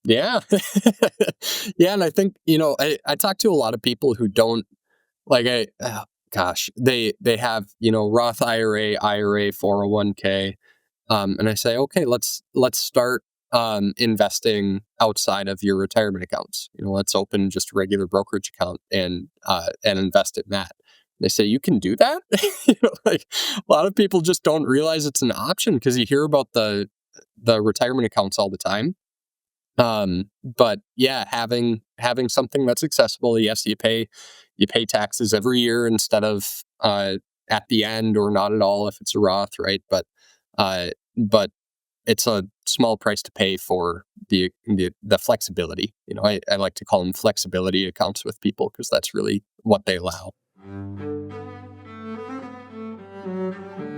Yeah. Yeah. And I think, I talk to a lot of people who don't like, gosh, they have, Roth IRA, 401k. And I say, okay, let's start investing outside of your retirement accounts. Let's open just a regular brokerage account and invest in that. They say you can do that. Like a lot of people just don't realize it's an option because you hear about the retirement accounts all the time. But yeah, having something that's accessible. Yes, you pay taxes every year instead of at the end or not at all if it's a Roth, right? But it's a small price to pay for the flexibility. I like to call them flexibility accounts with people because that's really what they allow.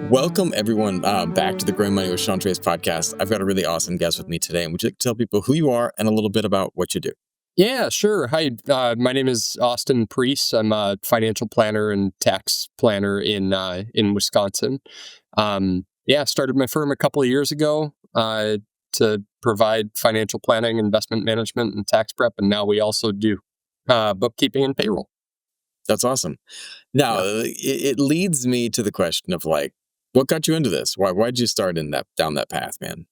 Welcome, everyone, back to the Growing Money with Sean Trace podcast. I've got a really awesome guest with me today, and would you like to tell people who you are and a little bit about what you do? Yeah, sure. Hi, my name is Austin Preece. I'm a financial planner and tax planner in Wisconsin. Yeah, started my firm a couple of years ago to provide financial planning, investment management, and tax prep, and now we also do bookkeeping and payroll. That's awesome. Now, Yeah. it leads me to the question of like, what got you into this? Why'd you start in that down that path, man?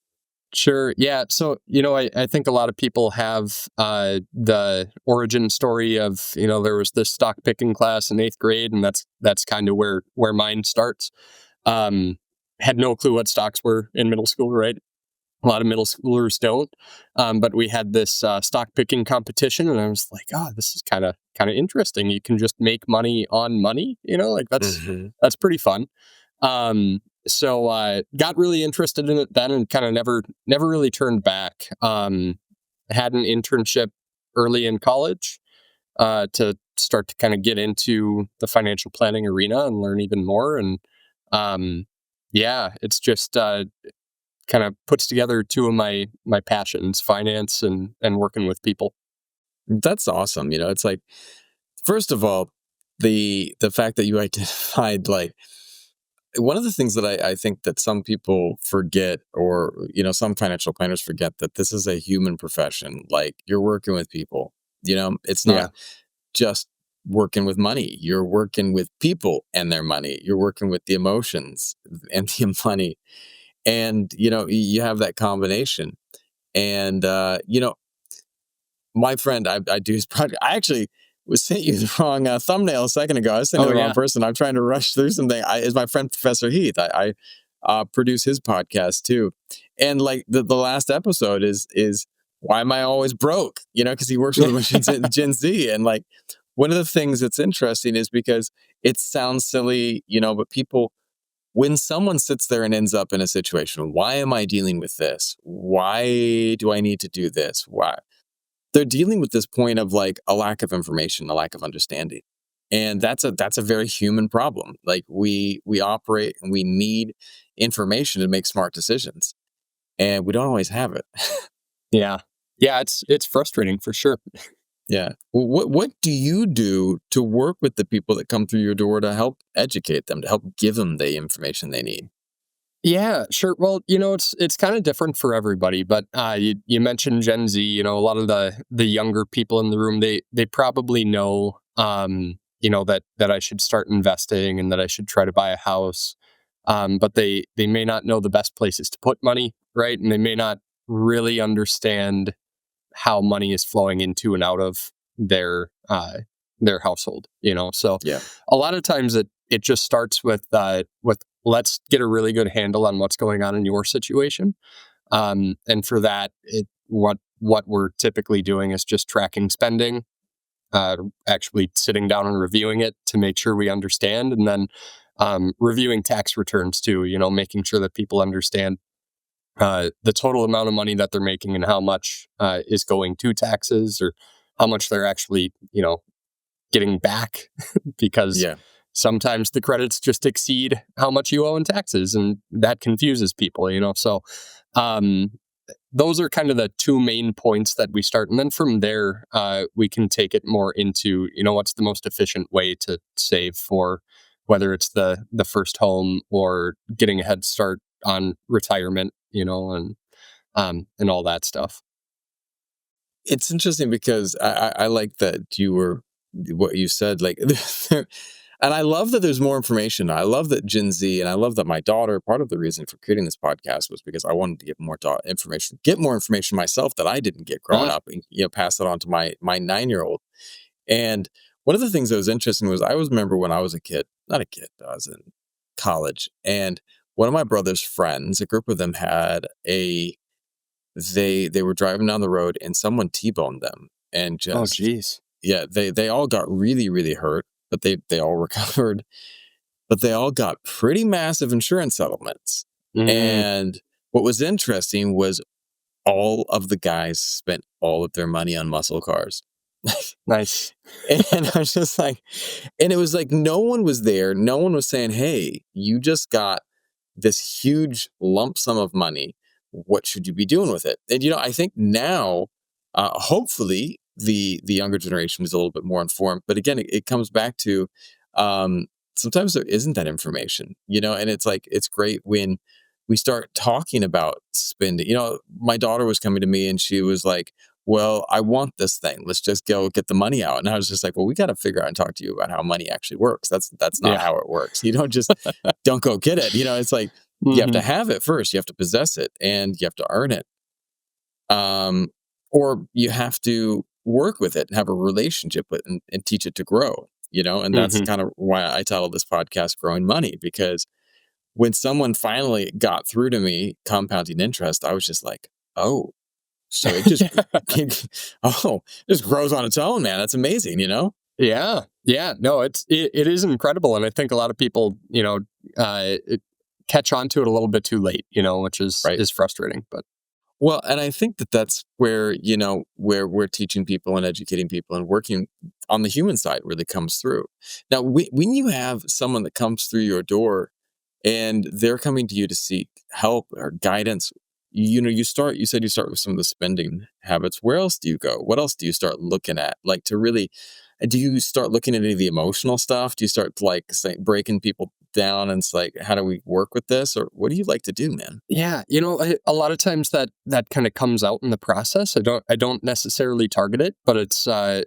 Sure. Yeah. So, I think a lot of people have the origin story of, there was this stock picking class in eighth grade, and that's kind of where mine starts. Um, had no clue what stocks were in middle school, right? A lot of middle schoolers don't. But we had this stock picking competition, and I was like, oh, this is kind of interesting. You can just make money on money, like Hmm. that's pretty fun. So got really interested in it then, and kind of never really turned back. Had an internship early in college to start to kind of get into the financial planning arena and learn even more. And um, yeah, it's just kind of puts together two of my passions, finance and working with people. That's awesome. It's like, first of all, the fact that you identified like one of the things that I think that some people forget, or some financial planners forget, that this is a human profession. Like, you're working with people. It's not Yeah. just working with money. You're working with people and their money. You're working with the emotions and the money. And, you have that combination. And, my friend, I do his project. I actually was sent you the wrong thumbnail a second ago. I was sending Oh the wrong yeah. person. I'm trying to rush through something. Is my friend Professor Heath. I produce his podcast too. And like the last episode is why am I always broke? Because he works with a bunch of Gen Z. And like, one of the things that's interesting is because it sounds silly, but people, when someone sits there and ends up in a situation, why am I dealing with this? Why do I need to do this? Why? They're dealing with this point of like a lack of information, a lack of understanding. And that's a very human problem. Like, we operate and we need information to make smart decisions. And we don't always have it. Yeah. Yeah, it's frustrating for sure. Yeah. Well, what do you do to work with the people that come through your door to help educate them, to help give them the information they need? Yeah, sure. Well, it's kind of different for everybody, but you mentioned Gen Z. A lot of the younger people in the room, they probably know, that I should start investing and that I should try to buy a house. But they may not know the best places to put money, right? And they may not really understand how money is flowing into and out of their household. So Yeah. a lot of times it just starts with let's get a really good handle on what's going on in your situation. And for that, what we're typically doing is just tracking spending, actually sitting down and reviewing it to make sure we understand, and then reviewing tax returns too. Making sure that people understand the total amount of money that they're making and how much is going to taxes, or how much they're actually getting back because Yeah. sometimes the credits just exceed how much you owe in taxes, and that confuses people. So um, those are kind of the two main points that we start, and then from there we can take it more into what's the most efficient way to save for whether it's the first home or getting a head start on retirement, and all that stuff. It's interesting because I like that what you said, like, and I love that there's more information. I love that Gen Z, and I love that my daughter, part of the reason for creating this podcast was because I wanted to get more information myself that I didn't get growing Ah, up, and pass it on to my 9-year-old. And one of the things that was interesting was I always remember when I was a kid, not a kid, I was in college, and one of my brother's friends, a group of them had a they were driving down the road and someone T-boned them, and oh, just, geez. yeah, they all got really, really hurt, but they all recovered, but they all got pretty massive insurance settlements. Mm, And what was interesting was all of the guys spent all of their money on muscle cars. nice. And I was just like, and it was like no one was there. No one was saying, "Hey, you just got this huge lump sum of money. What should you be doing with it?" And I think now, hopefully, the younger generation is a little bit more informed. But again, it comes back to, um, sometimes there isn't that information, and it's like it's great when we start talking about spending. My daughter was coming to me and she was like, "Well, I want this thing. Let's just go get the money out." And I was just like, "Well, we got to figure out and talk to you about how money actually works. That's not Yeah. how it works. You don't go get it. It's like you have to Hmm. have it first. You have to possess it and you have to earn it. Um, or you have to work with it and have a relationship with it and teach it to grow, and that's Hmm. kind of why I titled this podcast Growing Money, because when someone finally got through to me compounding interest, I was just like, oh, so it just, oh, it just grows on its own, man. That's amazing, Yeah. Yeah. No, it is incredible. And I think a lot of people, catch on to it a little bit too late, which right? is frustrating. But Well, and I think that that's where, where we're teaching people and educating people and working on the human side really comes through. Now, when you have someone that comes through your door and they're coming to you to seek help or guidance, you said you start with some of the spending habits. Where else do you go? What else do you start looking at? Like, to really, do you start looking at any of the emotional stuff? Do you start, like, say, breaking people down and it's like, how do we work with this? Or what do you like to do, man? yeah, a lot of times that kind of comes out in the process. I don't necessarily target it, but it's a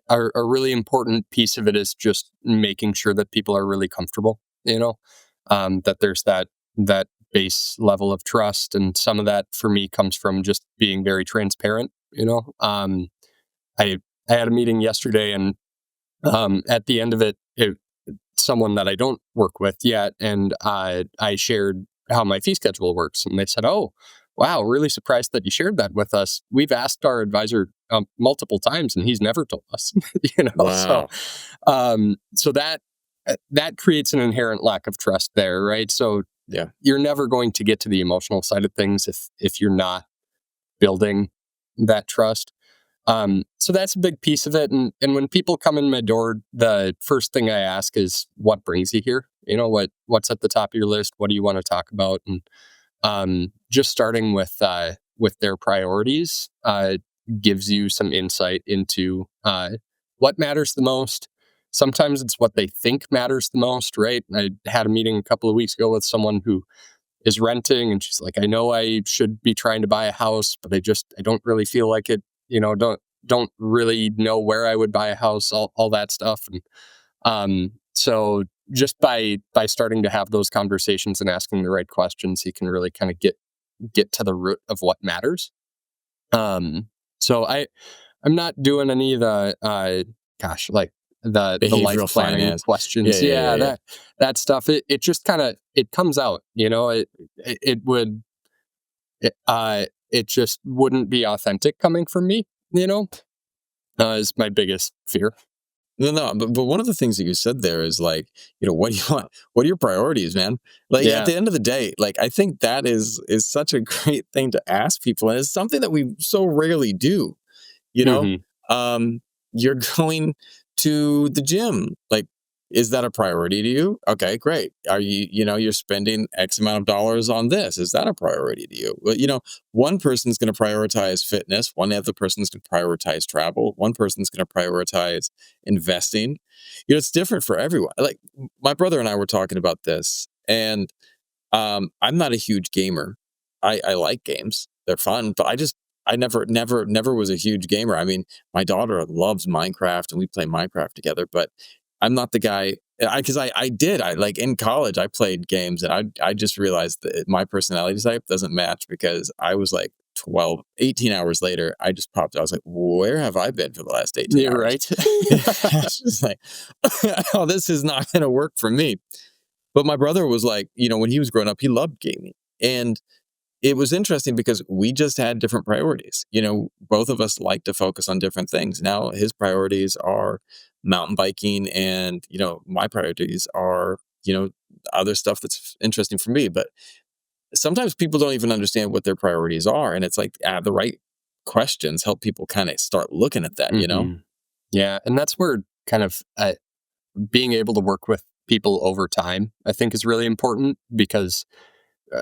a really important piece of it is just making sure that people are really comfortable. That there's that base level of trust, and some of that for me comes from just being very transparent. I I had a meeting yesterday, and at the end of it, someone that I don't work with yet, and I shared how my fee schedule works, and they said, "Oh, wow, really surprised that you shared that with us. We've asked our advisor multiple times, and he's never told us." So Wow. so that creates an inherent lack of trust there, right? So Yeah. you're never going to get to the emotional side of things if you're not building that trust. So that's a big piece of it. And when people come in my door, the first thing I ask is, what brings you here? What's at the top of your list? What do you want to talk about? And just starting with their priorities gives you some insight into what matters the most. Sometimes it's what they think matters the most, right? I had a meeting a couple of weeks ago with someone who is renting, and she's like, I know I should be trying to buy a house, but I don't really feel like it. Don't really know where I would buy a house, all that stuff. And so just by starting to have those conversations and asking the right questions, you can really kind of get to the root of what matters. um so I'm not doing any of the like the life Behavioral planning finance. Yeah, questions. yeah, yeah, Yeah, yeah. that stuff. It just kind of it comes out. It would it just wouldn't be authentic coming from me. Is my biggest fear. No, no, but one of the things that you said there is like, what do you want? What are your priorities, man? Like, at Yeah. the end of the day, like, I think that is such a great thing to ask people, and it's something that we so rarely do. You know, Hmm. you're going to the gym. Like, is that a priority to you? Okay, great. Are you're spending X amount of dollars on this? Is that a priority to you? Well, one person's going to prioritize fitness. One other person's going to prioritize travel. One person's going to prioritize investing. It's different for everyone. Like, my brother and I were talking about this, and I'm not a huge gamer. I like games. They're fun, but I just I never was a huge gamer. I mean, my daughter loves Minecraft and we play Minecraft together, but I'm not the guy. I like in college, I played games and I just realized that my personality type doesn't match because I was like 12, 18 hours later, I just popped. I was like, where have I been for the last 18 You're hours? right. It's just like, oh, this is not going to work for me. But my brother was like, when he was growing up, he loved gaming. And it was interesting because we just had different priorities. Both of us like to focus on different things. Now his priorities are mountain biking and, my priorities are, other stuff that's interesting for me. But sometimes people don't even understand what their priorities are. And it's like the right questions help people kind of start looking at that. Hmm. Yeah, and that's where kind of being able to work with people over time, I think, is really important because,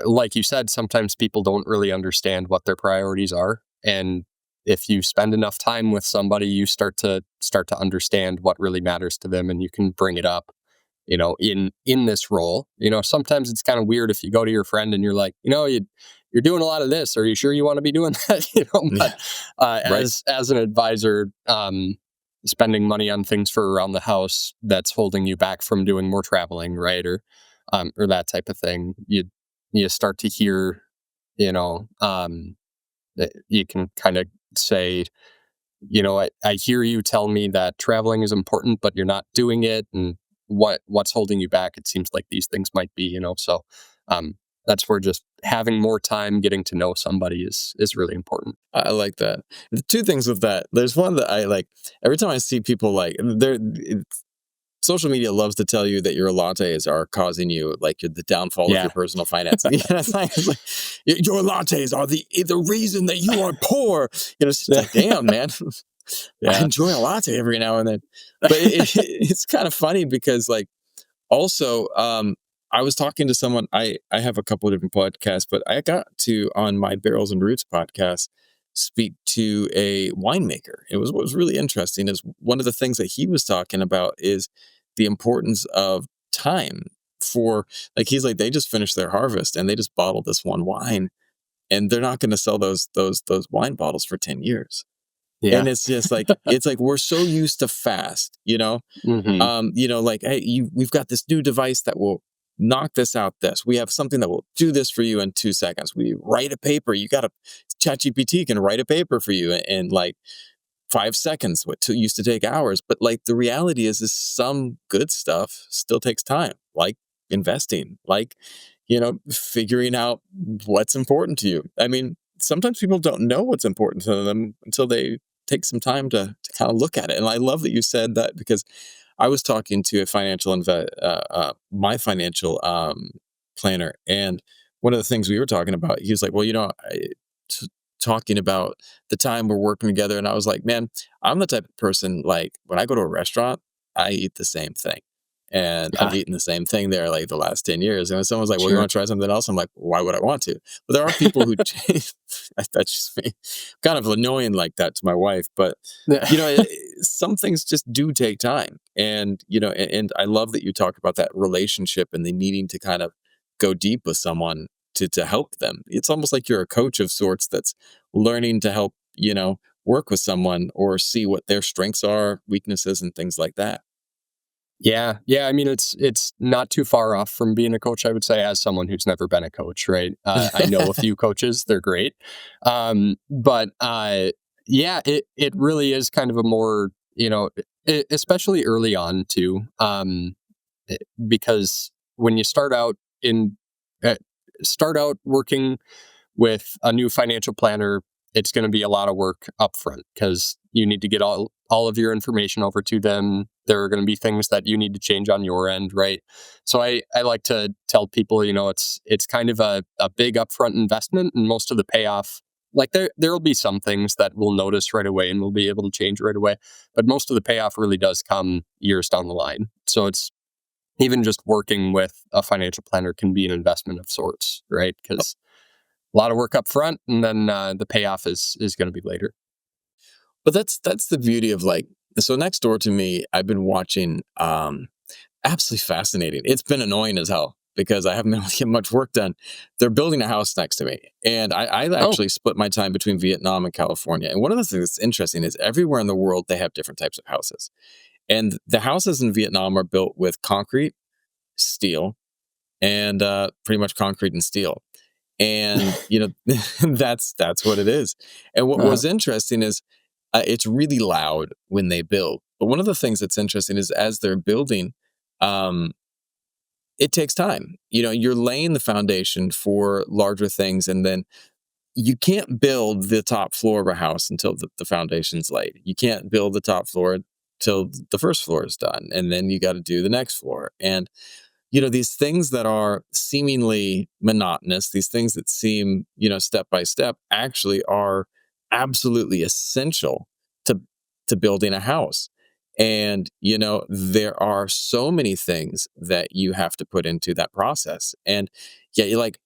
like you said, sometimes people don't really understand what their priorities are, and if you spend enough time with somebody, you start to understand what really matters to them, and you can bring it up. In this role, sometimes it's kind of weird if you go to your friend and you're like, you're doing a lot of this. Are you sure you want to be doing that? But Yeah. Right. as an advisor, spending money on things for around the house that's holding you back from doing more traveling, right? Or that type of thing. You start to hear, that you can kind of say, I hear you tell me that traveling is important, but you're not doing it, and what's holding you back? It seems like these things might be, so um, that's where just having more time, getting to know somebody is really important. I like that. The two things with that. There's one that I like. Every time I see people like, social media loves to tell you that your lattes are causing you like the downfall of your Yeah. personal finances. It's like your lattes are the reason that you are poor. It's just like, damn, man. I Yeah. enjoy a latte every now and then, but it's kind of funny because like also, I was talking to someone. I have a couple of different podcasts, but I got to on my Barrels and Roots podcast speak to a winemaker. What was really interesting is one of the things that he was talking about is the importance of time for like he's like they just finished their harvest and they just bottled this one wine and they're not going to sell those wine bottles for 10 years. Yeah. And it's like we're so used to fast. Hmm. Like, hey, we've got this new device that will knock this out. We have something that will do this for you in 2 seconds. We write a paper. You got a ChatGPT can write a paper for you in like 5 seconds, what used to take hours. But like the reality is some good stuff still takes time, like investing, like, figuring out what's important to you. I mean, sometimes people don't know what's important to them until they take some time to kind of look at it. And I love that you said that because I was talking to a my financial planner, and one of the things we were talking about, he was like, "Well, t- talking about the time we're working together," and I was like, "Man, I'm the type of person like when I go to a restaurant, I eat the same thing." And I've Yeah. eaten the same thing there like the last 10 years. And when someone's like, well, you Sure. want to try something else? I'm like, why would I want to? But there are people who change. That's just me. Kind of annoying like that to my wife. But Yeah. some things just do take time. And I love that you talk about that relationship and the needing to kind of go deep with someone to help them. It's almost like you're a coach of sorts that's learning to help, work with someone or see what their strengths are, weaknesses, and things like that. Yeah, yeah. I mean, it's not too far off from being a coach. I would say, as someone who's never been a coach, right? I know a few coaches; they're great, but yeah, it really is kind of a more especially early on too, because when you in uh, start out working with a new financial planner, it's going to be a lot of work upfront because you need to get all of your information over to them. There are going to be things that you need to change on your end, right? So I like to tell people, it's kind of a big upfront investment, and most of the payoff, like there'll be some things that we'll notice right away and we'll be able to change right away, but most of the payoff really does come years down the line. So it's even just working with a financial planner can be an investment of sorts, right? Because a lot of work up front, and then the payoff is going to be later. But that's the beauty of like so next door to me, I've been watching absolutely fascinating. It's been annoying as hell. because I haven't been able to get much work done. They're building a house next to me. And I Oh, actually split my time between Vietnam and California. And one of the things that's interesting is everywhere in the world, they have different types of houses. And the houses in Vietnam are built with concrete, steel, and pretty much concrete and steel. And that's what it is. And what uh, was interesting is it's really loud when they build. But one of the things that's interesting is as they're building, um, it takes time. You're laying the foundation for larger things, and then you can't build the top floor of a house until the foundation's laid. You can't build the top floor till the first floor is done, and then you got to do the next floor. And these things that are seemingly monotonous, these things that seem, step by step, actually are absolutely essential to building a house. And, there are so many things that you have to put into that process. And yeah, you're like,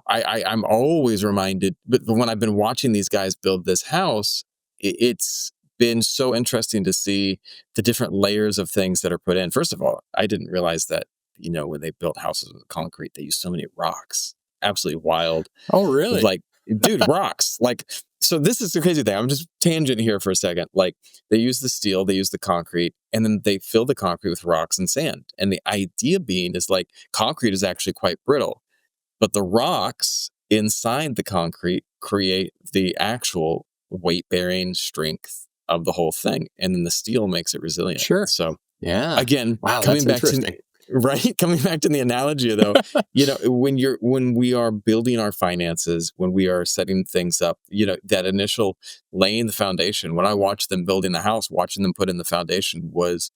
I'm always reminded, but when I've been watching these guys build this house, it's been so interesting to see the different layers of things that are put in. First of all, I didn't realize that, when they built houses with concrete, they use so many rocks. Absolutely wild. oh, really? Like, dude, rocks. Like, so this is the crazy thing. I'm just tangent here for a second. Like, they use the steel, they use the concrete, and then they fill the concrete with rocks and sand. And the idea being is like concrete is actually quite brittle, but the rocks inside the concrete create the actual weight bearing strength of the whole thing. And then the steel makes it resilient. Sure. So Yeah. again, Wow, coming that's back to interesting. right, coming back to the analogy though, when we are building our finances, when we are setting things up, that initial laying the foundation, when I watched them building the house, watching them put in the foundation was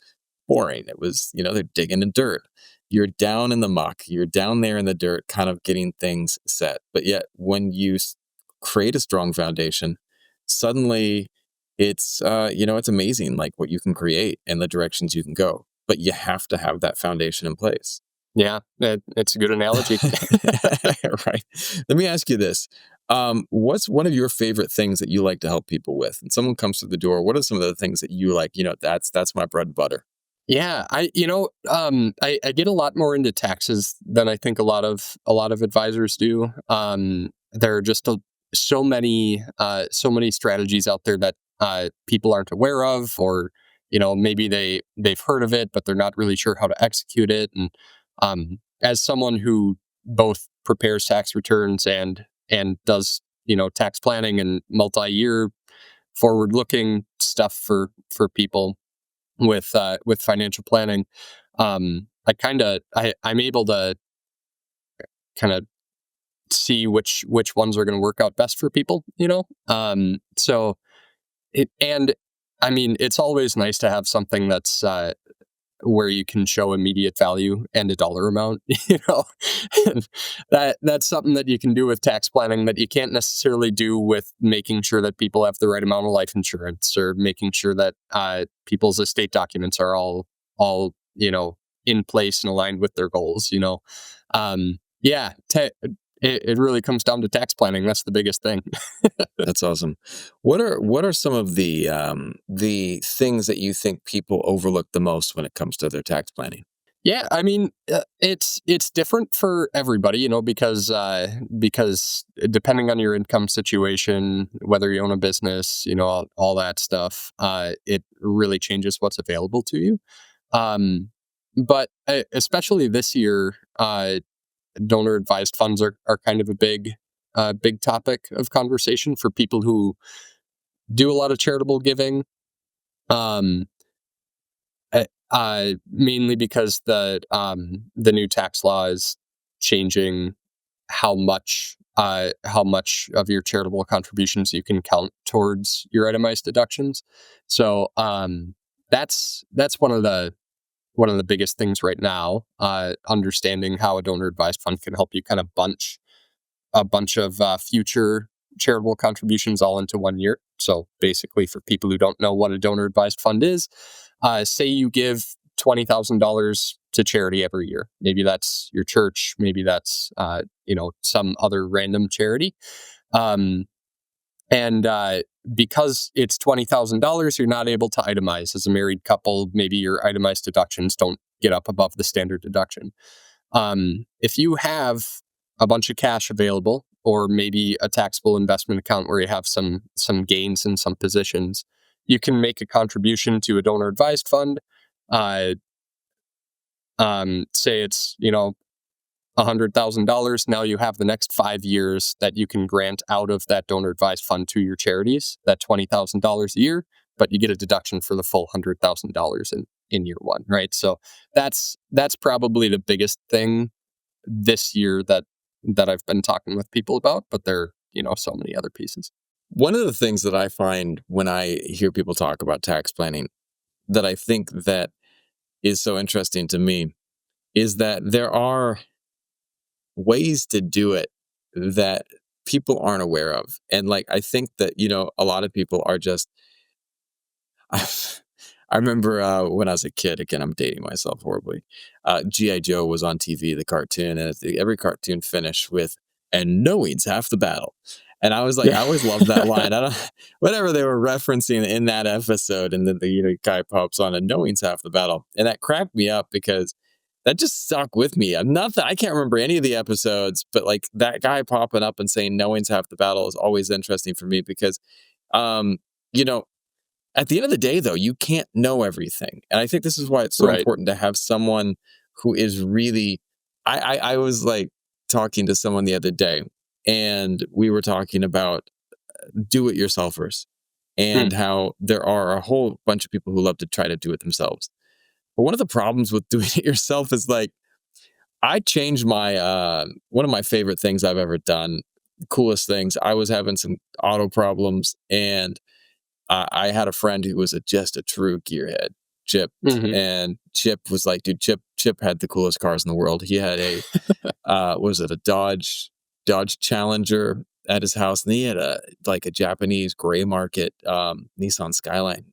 boring. It was, they're digging in dirt. You're down in the muck. You're down there in the dirt, kind of getting things set. But yet, when you create a strong foundation, suddenly it's amazing, like what you can create and the directions you can go. But you have to have that foundation in place. Yeah, it's a good analogy. Right. Let me ask you this. What's one of your favorite things that you like to help people with? And someone comes through the door, what are some of the things that you like, that's my bread and butter? Yeah, I get a lot more into taxes than I think a lot of advisors do. There are just so many strategies out there that people aren't aware of, or maybe they've heard of it, but they're not really sure how to execute it. And as someone who both prepares tax returns and does tax planning and multi-year forward looking stuff for people with financial planning, I'm able to kind of see which ones are going to work out best for people, so it and I mean, it's always nice to have something that's where you can show immediate value and a dollar amount, and that's something that you can do with tax planning that you can't necessarily do with making sure that people have the right amount of life insurance, or making sure that people's estate documents are all in place and aligned with their goals. Yeah, it really comes down to tax planning. That's the biggest thing. That's awesome. What are some of the things that you think people overlook the most when it comes to their tax planning? Yeah, I mean, it's different for everybody, because depending on your income situation, whether you own a business, all that stuff, it really changes what's available to you. Um, but especially this year, donor advised funds are kind of a big topic of conversation for people who do a lot of charitable giving. Um, Mainly because the new tax law is changing how much of your charitable contributions you can count towards your itemized deductions. So that's one of the biggest things right now. Understanding how a donor advised fund can help you kind of bunch a bunch of future charitable contributions all into 1 year. So basically, for people who don't know what a donor advised fund is, say you give $20,000 to charity every year. Maybe that's your church. Maybe that's some other random charity. Um, and because it's $20,000, you're not able to itemize as a married couple. Maybe your itemized deductions don't get up above the standard deduction. If you have a bunch of cash available, or maybe a taxable investment account where you have some gains in some positions, you can make a contribution to a donor advised fund. Uh, Say it's $100,000. Now you have the next 5 years that you can grant out of that donor advised fund to your charities. That $20,000 a year, but you get a deduction for the full $100,000 in year one, right? So that's probably the biggest thing this year that I've been talking with people about. But there are so many other pieces. One of the things that I find when I hear people talk about tax planning that I think that is so interesting to me is that there are ways to do it that people aren't aware of. And like, I think that, a lot of people are just, I remember when I was a kid, again, I'm dating myself horribly. G.I. Joe was on TV, the cartoon, and every cartoon finished with, and knowing's half the battle. And I was like, Yeah. I always loved that line. I don't, whatever they were referencing in that episode, and then the guy pops on, and knowing's half the battle. And that cracked me up because that just stuck with me. I'm not that I can't remember any of the episodes, but like that guy popping up and saying knowing's half the battle is always interesting for me because, um, you know, at the end of the day, though, you can't know everything. And I think this is why it's so Right. important to have someone who is really. I was like talking to someone the other day, and we were talking about do it yourselfers Hmm. and how there are a whole bunch of people who love to try to do it themselves. But one of the problems with doing it yourself is like, I changed my one of my favorite things I've ever done, coolest things. I was having some auto problems, and I had a friend who was just a true gearhead, Chip, Hmm. and Chip was like, dude, Chip had the coolest cars in the world. He had a was it a Dodge Challenger at his house, and he had a Japanese gray market Nissan Skyline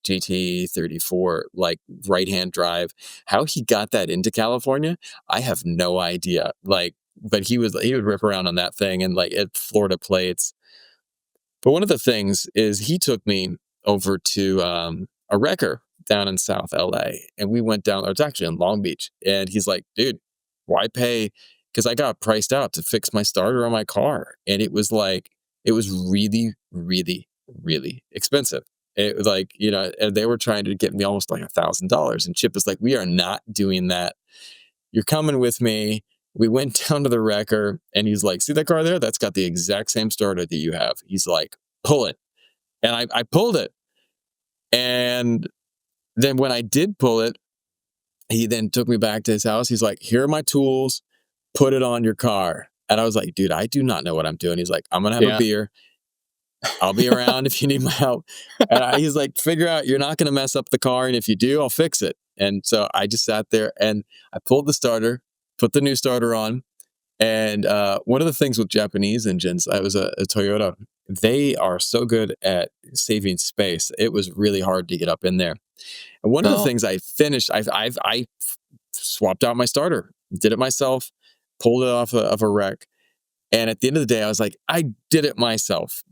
GT 34, like right hand drive. How he got that into California, I have no idea. Like, but he would rip around on that thing and like at Florida plates. But one of the things is he took me over to a wrecker down in South LA, and we went down. It's actually in Long Beach, and he's like, "Dude, why pay?" Because I got priced out to fix my starter on my car, and it was really, really, really expensive. It was like and they were trying to get me almost like $1,000. And Chip was like, "We are not doing that. You're coming with me." We went down to the wrecker, and he's like, "See that car there? That's got the exact same starter that you have." He's like, "Pull it." And I pulled it. And then when I did pull it, he then took me back to his house. He's like, "Here are my tools. Put it on your car." And I was like, "Dude, I do not know what I'm doing." He's like, "I'm going to have a Yeah. beer. I'll be around if you need my help." And he's like, "Figure out you're not going to mess up the car. And if you do, I'll fix it." And so I just sat there and I pulled the starter, put the new starter on. And one of the things with Japanese engines, I was a Toyota. They are so good at saving space. It was really hard to get up in there. And one of the Oh, things I finished, I swapped out my starter, did it myself, pulled it off of a wreck. And at the end of the day, I was like, I did it myself.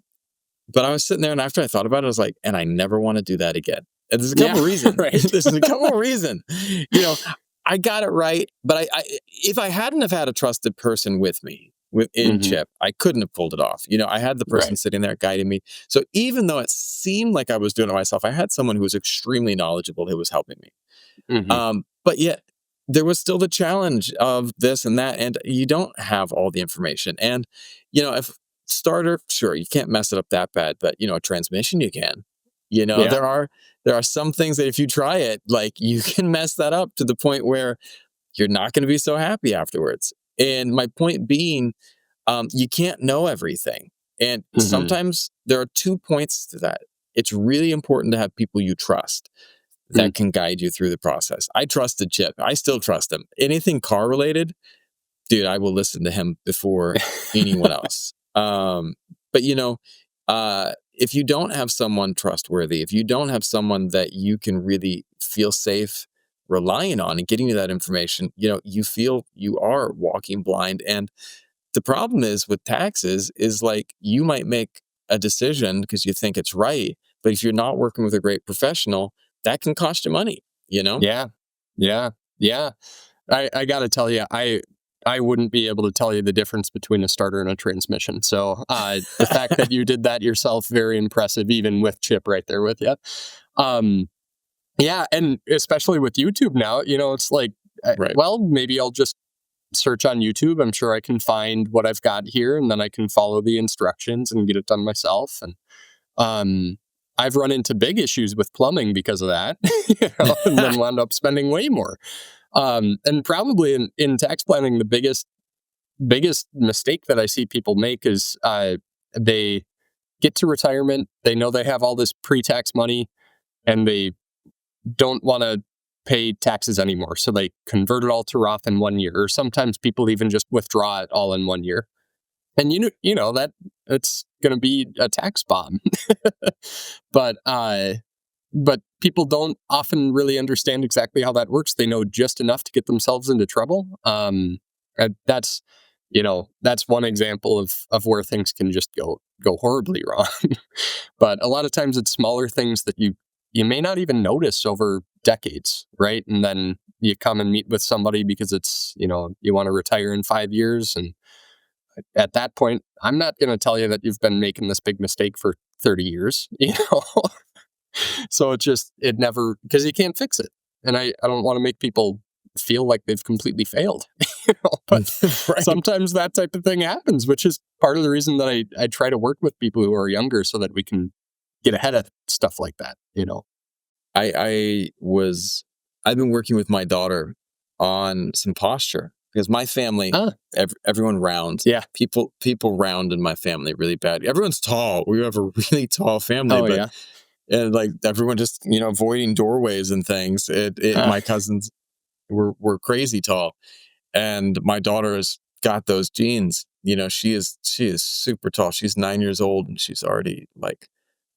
But I was sitting there, and after I thought about it, I was like, and I never want to do that again. And there's a yeah. couple reasons. Right. There's a couple reasons. You know, I got it right, but if I hadn't have had a trusted person with me within Hmm. Chip, I couldn't have pulled it off. I had the person Right. sitting there guiding me. So even though it seemed like I was doing it myself, I had someone who was extremely knowledgeable who was helping me. Hmm. But yet there was still the challenge of this and that, and you don't have all the information. And if starter, sure, you can't mess it up that bad, but a transmission you can. Yeah. There are some things that if you try it, like you can mess that up to the point where you're not going to be so happy afterwards. And my point being, you can't know everything. And Hmm. sometimes there are 2 points to that. It's really important to have people you trust Mm. that can guide you through the process. I trusted Chip. I still trust him. Anything car related, dude, I will listen to him before anyone else. But if you don't have someone trustworthy, if you don't have someone that you can really feel safe relying on and getting you that information, you feel you are walking blind. And the problem is with taxes is like you might make a decision because you think it's right, but if you're not working with a great professional, that can cost you money. Yeah. Yeah. Yeah. I got to tell you, I wouldn't be able to tell you the difference between a starter and a transmission. So the fact that you did that yourself, very impressive, even with Chip right there with you. Um, yeah, and especially with YouTube now, it's like, Right. well, maybe I'll just search on YouTube. I'm sure I can find what I've got here, and then I can follow the instructions and get it done myself. And um, I've run into big issues with plumbing because of that, and then wound up spending way more. And probably in tax planning, the biggest mistake that I see people make is they get to retirement, they know they have all this pre-tax money, and they don't want to pay taxes anymore. So they convert it all to Roth in 1 year, or sometimes people even just withdraw it all in 1 year. And you know that it's going to be a tax bomb. but but people don't often really understand exactly how that works. They know just enough to get themselves into trouble. And that's one example of where things can just go horribly wrong. But a lot of times it's smaller things that you may not even notice over decades, right? And then you come and meet with somebody because it's, you want to retire in 5 years. And at that point, I'm not going to tell you that you've been making this big mistake for 30 years, So it never, because you can't fix it. And I don't want to make people feel like they've completely failed, but Right. sometimes that type of thing happens, which is part of the reason that I try to work with people who are younger so that we can get ahead of stuff like that. I I was I've been working with my daughter on some posture because my family, Ah, everyone rounds. yeah. People round in my family really bad. Everyone's tall. We have a really tall family, Oh, but yeah. and like everyone just avoiding doorways and things. Ah, My cousins were crazy tall, and my daughter has got those genes. She is super tall. She's 9 years old, and she's already like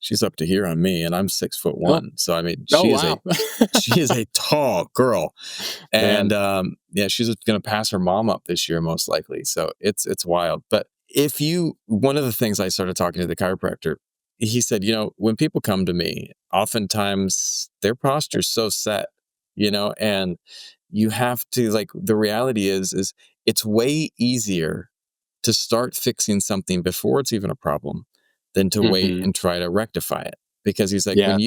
she's up to here on me, and I'm 6 foot oh, one. So I mean, oh, wow. she is a tall girl, and Man, yeah, she's going to pass her mom up this year most likely. So it's wild. But if you one of the things I started talking to the chiropractor, he said, when people come to me, oftentimes their posture's so set, and you have to like the reality is it's way easier to start fixing something before it's even a problem than to wait hmm, and try to rectify it. Because he's like, yeah,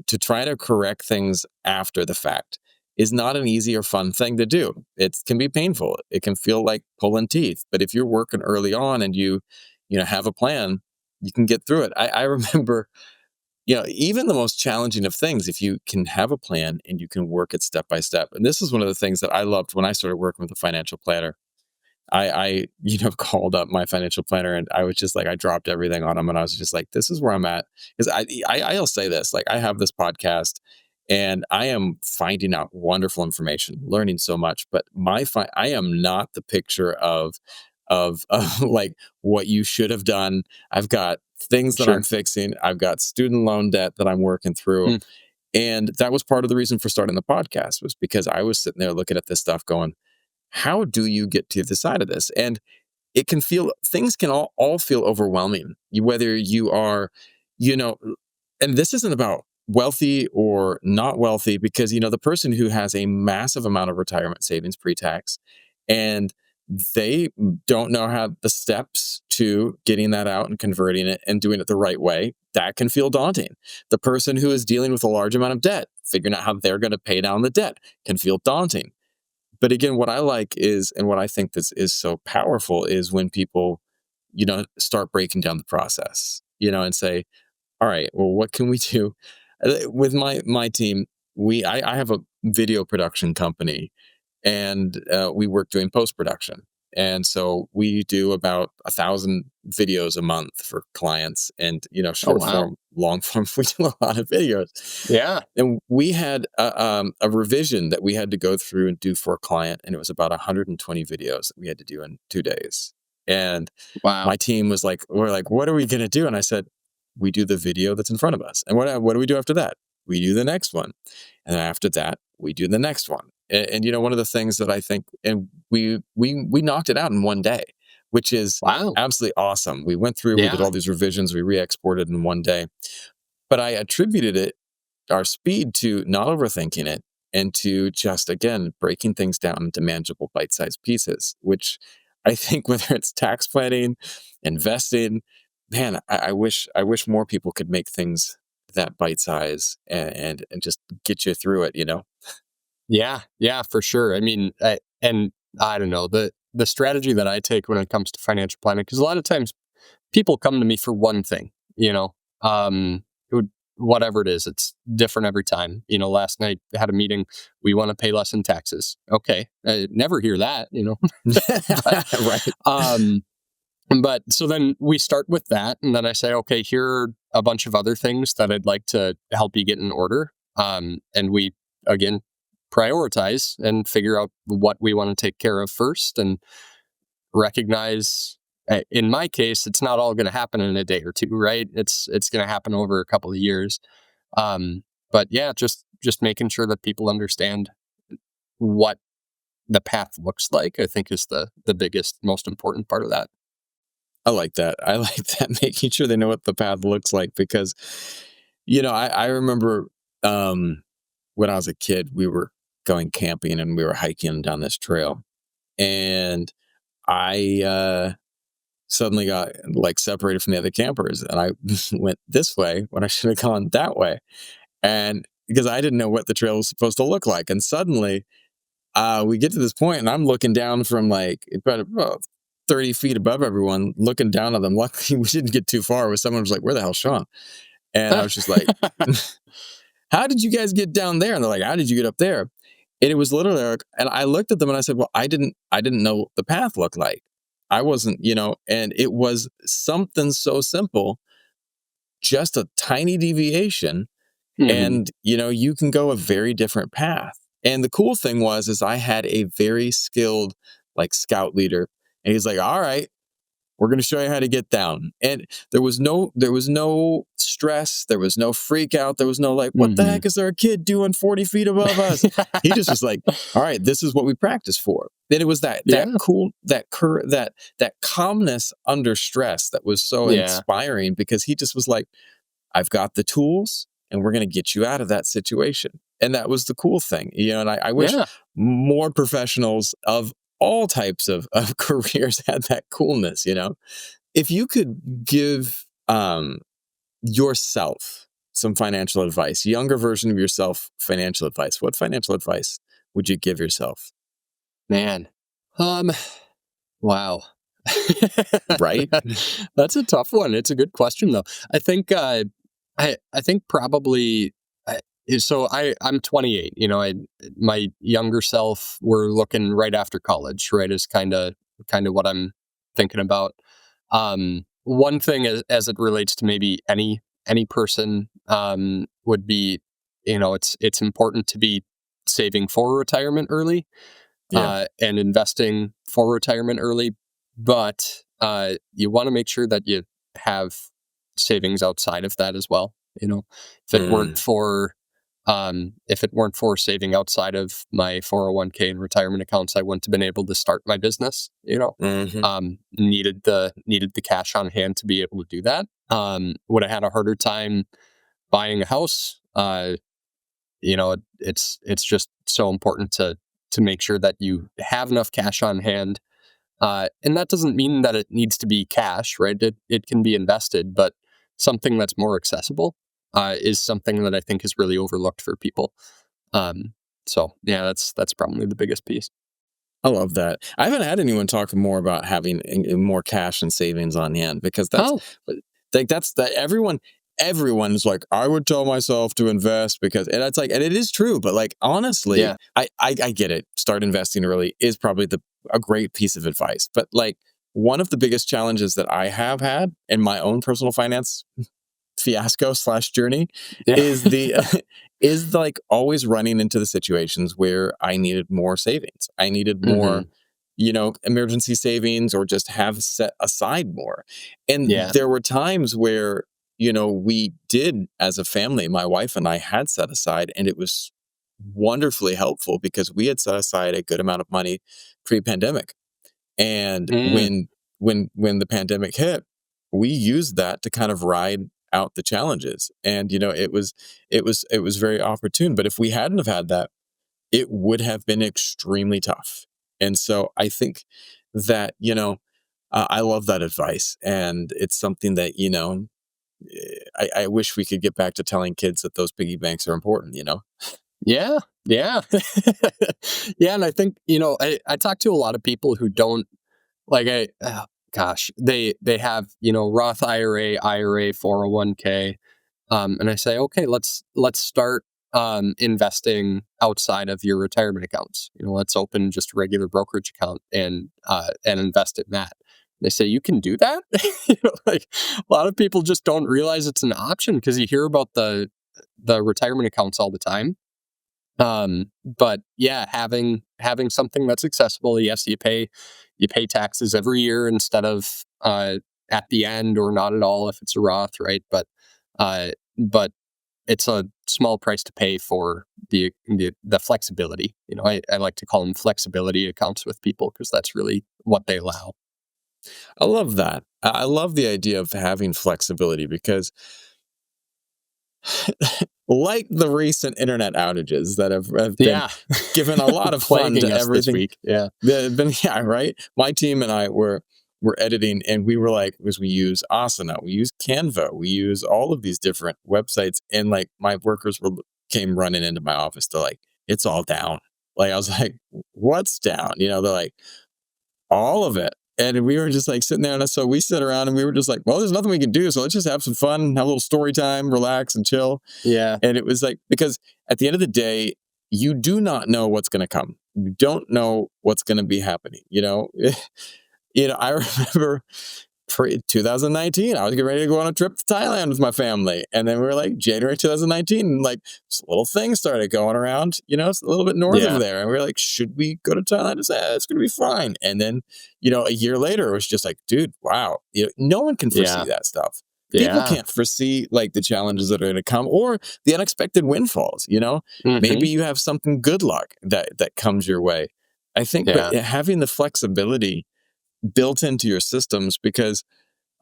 to try to correct things after the fact is not an easy or fun thing to do. It can be painful. It can feel like pulling teeth. But if you're working early on and you have a plan, you can get through it. I remember, even the most challenging of things, if you can have a plan and you can work it step by step. And this is one of the things that I loved when I started working with a financial planner. I called up my financial planner and I was just like, I dropped everything on him and I was just like, this is where I'm at. Because I'll say this, like I have this podcast and I am finding out wonderful information, learning so much, but I am not the picture of like what you should have done. I've got things that I'm sure. fixing. I've got student loan debt that I'm working through. Hmm, And that was part of the reason for starting the podcast was because I was sitting there looking at this stuff going, how do you get to the side of this? And it can feel things can all feel overwhelming. Whether you are, you know, and this isn't about wealthy or not wealthy, because the person who has a massive amount of retirement savings pre-tax and they don't know how the steps to getting that out and converting it and doing it the right way, that can feel daunting. The person who is dealing with a large amount of debt, figuring out how they're going to pay down the debt, can feel daunting. But again, what I like is, and what I think this is so powerful is when people, start breaking down the process, and say, all right, well, what can we do? With my team, I have a video production company, and we work doing post production. And so we do about 1,000 videos a month for clients, and oh, short wow. form, long form. We do a lot of videos, Yeah. and we had a revision that we had to go through and do for a client, and it was about 120 videos that we had to do in 2 days. And Wow. my team was like, "We're like, what are we going to do?" And I said, "We do the video that's in front of us, and what do we do after that? We do the next one, and then after that, we do the next one." And one of the things that I think, and we knocked it out in 1 day, which is Wow. absolutely awesome. We went through, we did Yeah. all these revisions, we re-exported in 1 day, but I attributed it our speed to not overthinking it into just, again, breaking things down into manageable bite-sized pieces, which I think whether it's tax planning, investing, man, I wish more people could make things that bite size and just get you through it, you know? Yeah, yeah, for sure. I mean, and I don't know, the strategy that I take when it comes to financial planning, because a lot of times people come to me for one thing, it would, whatever it is, it's different every time. Last night I had a meeting. We want to pay less in taxes. Okay, I never hear that, but Right. um, but so then we start with that, and then I say, okay, here are a bunch of other things that I'd like to help you get in order. And we again prioritize and figure out what we want to take care of first, and recognize. In my case, it's not all going to happen in a day or two, right? It's going to happen over a couple of years. But yeah, just making sure that people understand what the path looks like, I think, is the biggest, most important part of that. I like that. I like that, making sure they know what the path looks like because, I remember when I was a kid, we were going camping and we were hiking down this trail. And I suddenly got like separated from the other campers and I went this way when I should have gone that way. And because I didn't know what the trail was supposed to look like. And suddenly we get to this point and I'm looking down from like about 30 feet above everyone, looking down at them. Luckily, we didn't get too far. Where someone was like, "Where the hell's Sean?" And I was just like, "How did you guys get down there?" And they're like, "How did you get up there?" And it was literally like, and I looked at them and I said, "Well, I didn't know what the path looked like. I wasn't, and it was something so simple, just a tiny deviation Hmm. and you can go a very different path." And the cool thing is I had a very skilled like scout leader and he's like, "All right, we're going to show you how to get down." And there was no stress, there was no freak out, there was no like, "What the Hmm. heck is our kid doing 40 feet above us?" He just was like, "All right, this is what we practice for." Then it was that Yeah, cool, that calmness under stress that was so yeah, inspiring because he just was like, "I've got the tools and we're going to get you out of that situation." And that was the cool thing, and I wish yeah. more professionals of all types of careers had that coolness. If you could give yourself some financial advice, younger version of yourself, financial advice, what financial advice would you give yourself? Man. Um, wow. Right? That's a tough one. It's a good question though. I think I think probably I'm 28, my younger self, we're looking right after college, right, is kind of what I'm thinking about. One thing as it relates to maybe any person would be, it's important to be saving for retirement early, Yeah. and investing for retirement early, but you want to make sure that you have savings outside of that as well. If it weren't Mm, for if it weren't for saving outside of my 401k and retirement accounts, I wouldn't have been able to start my business. hmm. Needed the cash on hand to be able to do that. Would have had a harder time buying a house. It's just so important to make sure that you have enough cash on hand. And that doesn't mean that it needs to be cash, right? It can be invested, but something that's more accessible is something that I think is really overlooked for people. Um, so yeah, that's probably the biggest piece. I love that. I haven't had anyone talk more about having more cash and savings on hand because that's Oh, like that's that everyone's like, I would tell myself to invest because and it's like and it is true, but like honestly, yeah. I get it. Start investing early is probably the a great piece of advice. But like one of the biggest challenges that I have had in my own personal finance fiasco slash journey Yeah. is the is like always running into the situations where I needed more savings. I needed more, Hmm. emergency savings or just have set aside more. And Yeah. there were times where, we did as a family, my wife and I had set aside and it was wonderfully helpful because we had set aside a good amount of money pre-pandemic. And Mm, when the pandemic hit, we used that to kind of ride out the challenges. And it was very opportune. But if we hadn't have had that, it would have been extremely tough. And so I think that, I love that advice. And it's something that, I wish we could get back to telling kids that those piggy banks are important. Yeah, yeah. Yeah, and I think, I talk to a lot of people who don't like gosh, they have, Roth IRA, 401k. And I say, okay, let's start investing outside of your retirement accounts. Let's open just a regular brokerage account and invest in that. They say you can do that. Like a lot of people just don't realize it's an option because you hear about the retirement accounts all the time. But yeah, having something that's accessible. Yes, you pay taxes every year instead of at the end or not at all if it's a Roth, right? But it's a small price to pay for the flexibility. I like to call them flexibility accounts with people because that's really what they allow. I love that. I love the idea of having flexibility because, like the recent internet outages that have been Yeah, given a lot of fun to plaguing us this everything. week. Yeah, Yeah, right. My team and I were editing, and we were like, because we use Asana, we use Canva, we use all of these different websites, and like my workers came running into my office to like, it's all down. Like I was like, what's down? They're like, all of it. And we were just like sitting there, and so we sit around and we were just like, well, there's nothing we can do, so let's just have some fun, have a little story time, relax and chill. yeah, And it was like, because at the end of the day, you do not know what's going to come. You don't know what's going to be happening. I remember 2019, I was getting ready to go on a trip to Thailand with my family. And then we were like January 2019, and like this little thing started going around, it's a little bit north of yeah, there. And we were like, should we go to Thailand? It's going to be fine. And then, a year later, it was just like, dude, wow. No one can foresee yeah, that stuff. People yeah. can't foresee like the challenges that are going to come or the unexpected windfalls. Maybe Hmm. you have something good luck that comes your way. I think, but Yeah, having the flexibility built into your systems, because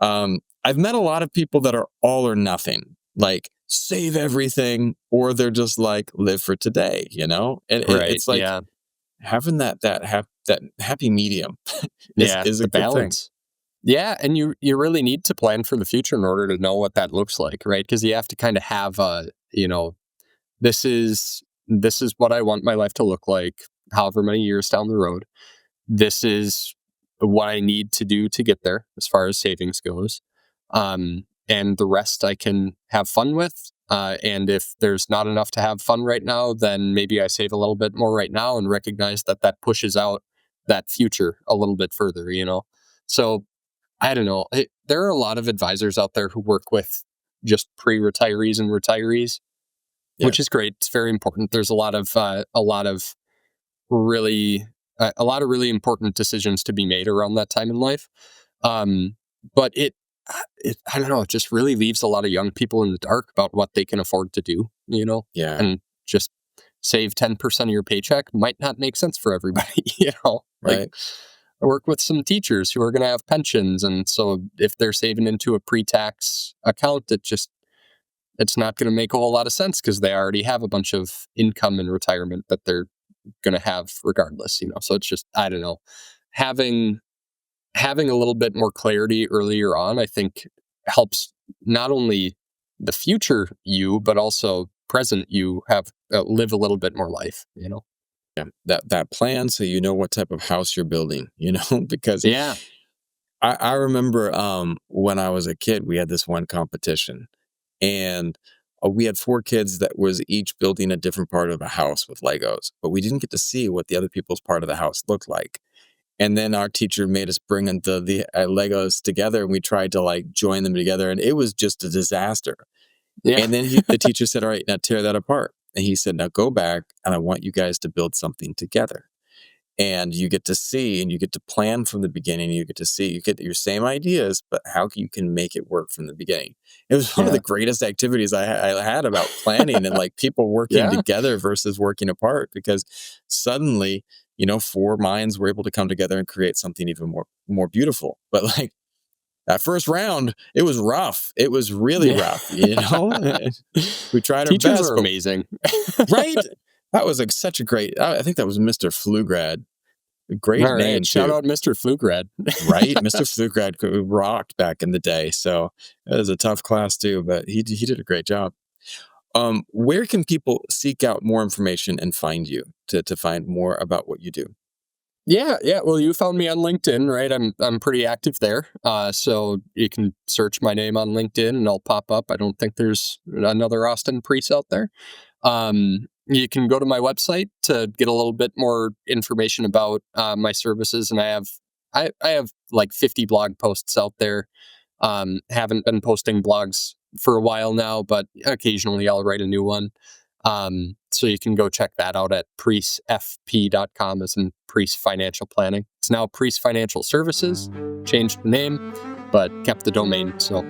I've met a lot of people that are all or nothing, like save everything, or they're just like live for today. And right. it's like Yeah, having that happy medium is yeah. is a The good thing. balance. Yeah, and you really need to plan for the future in order to know what that looks like, right? Because you have to kind of have this is what I want my life to look like, however many years down the road. This is what I need to do to get there as far as savings goes. And the rest I can have fun with. And if there's not enough to have fun right now, then maybe I save a little bit more right now and recognize that pushes out that future a little bit further. So I don't know. There are a lot of advisors out there who work with just pre-retirees and retirees, Yeah. which is great. It's very important. There's really a lot of really important decisions to be made around that time in life. Um, but I don't know. It just really leaves a lot of young people in the dark about what they can afford to do. Yeah. And just save 10% of your paycheck might not make sense for everybody. Like Right. I work with some teachers who are going to have pensions. And so if they're saving into a pre-tax account, it's not going to make a whole lot of sense because they already have a bunch of income in retirement that they're going to have regardless. So it's just, I don't know, having having a little bit more clarity earlier on, I think helps not only the future you, but also present you have live a little bit more life. Yeah. That plan, so you know what type of house you're building, because Yeah. I remember when I was a kid, we had this one competition, and we had four kids that was each building a different part of a house with Legos, but we didn't get to see what the other people's part of the house looked like. And then our teacher made us bring in the Legos together, and we tried to like join them together, and it was just a disaster. Yeah. And then the teacher said, "All right, now tear that apart." And he said, "Now go back, and I want you guys to build something together." And you get to see, and you get to plan from the beginning. You get to see, you get your same ideas, but how you can make it work from the beginning. It was one of the Yeah. greatest activities I had about planning and like people working Yeah. together versus working apart, because suddenly, four minds were able to come together and create something even more beautiful. But like that first round, it was rough. It was really Yeah. rough. We tried our Teachers best, are but amazing. right. That was like such a great. I think that was Mr. Flugrad. A great All name right. Shout too, out Mr. Flugrad. right? Mr. Flugrad rocked back in the day. So it was a tough class too, but he did a great job. Where can people seek out more information and find you to find more about what you do? Yeah, yeah. Well, you found me on LinkedIn, right? I'm pretty active there. So you can search my name on LinkedIn and I'll pop up. I don't think there's another Austin Preece out there. You can go to my website to get a little bit more information about my services, and I have like 50 blog posts out there. Haven't been posting blogs for a while now, but occasionally I'll write a new one. So you can go check that out at preecefp.com, as in Preece Financial Planning. It's now Preece Financial Services, changed the name, but kept the domain. So